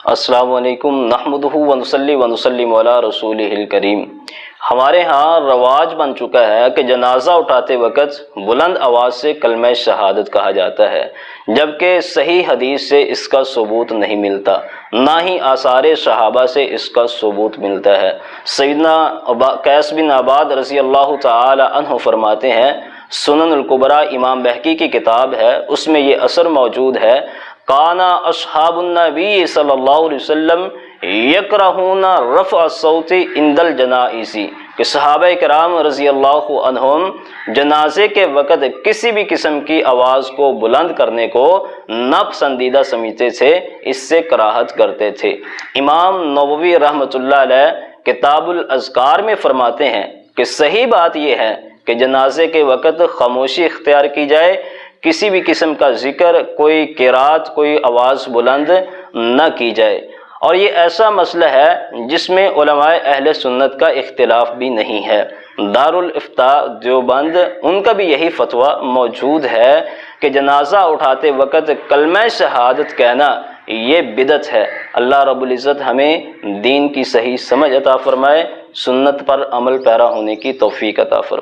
السلام علیکم نحمدہ ونصلی ونسلم علی رسولہ الکریم۔ ہمارے ہاں رواج بن چکا ہے کہ جنازہ اٹھاتے وقت بلند آواز سے کلمہ شہادت کہا جاتا ہے، جبکہ صحیح حدیث سے اس کا ثبوت نہیں ملتا، نہ ہی آثار صحابہ سے اس کا ثبوت ملتا ہے۔ سیدنا قیس بن عباد رضی اللہ تعالی عنہ فرماتے ہیں، سنن الکبریٰ امام بہقی کی کتاب ہے، اس میں یہ اثر موجود ہے، کانا اصحاب النبی صلی اللہ علیہ وسلم یکرہون رفع الصوت عند الجنائز، کہ صحابہ کرام رضی اللہ عنہم جنازے کے وقت کسی بھی قسم کی آواز کو بلند کرنے کو ناپسندیدہ سمجھتے تھے، اس سے کراہت کرتے تھے۔ امام نووی رحمۃ اللہ علیہ کتاب الاذکار میں فرماتے ہیں کہ صحیح بات یہ ہے کہ جنازے کے وقت خاموشی اختیار کی جائے، کسی بھی قسم کا ذکر، کوئی قرات، کوئی آواز بلند نہ کی جائے، اور یہ ایسا مسئلہ ہے جس میں علماء اہل سنت کا اختلاف بھی نہیں ہے۔ دارالافتاء دیوبند ان کا بھی یہی فتویٰ موجود ہے کہ جنازہ اٹھاتے وقت کلمہ شہادت کہنا یہ بدعت ہے۔ اللہ رب العزت ہمیں دین کی صحیح سمجھ عطا فرمائے، سنت پر عمل پیرا ہونے کی توفیق عطا فرمائے۔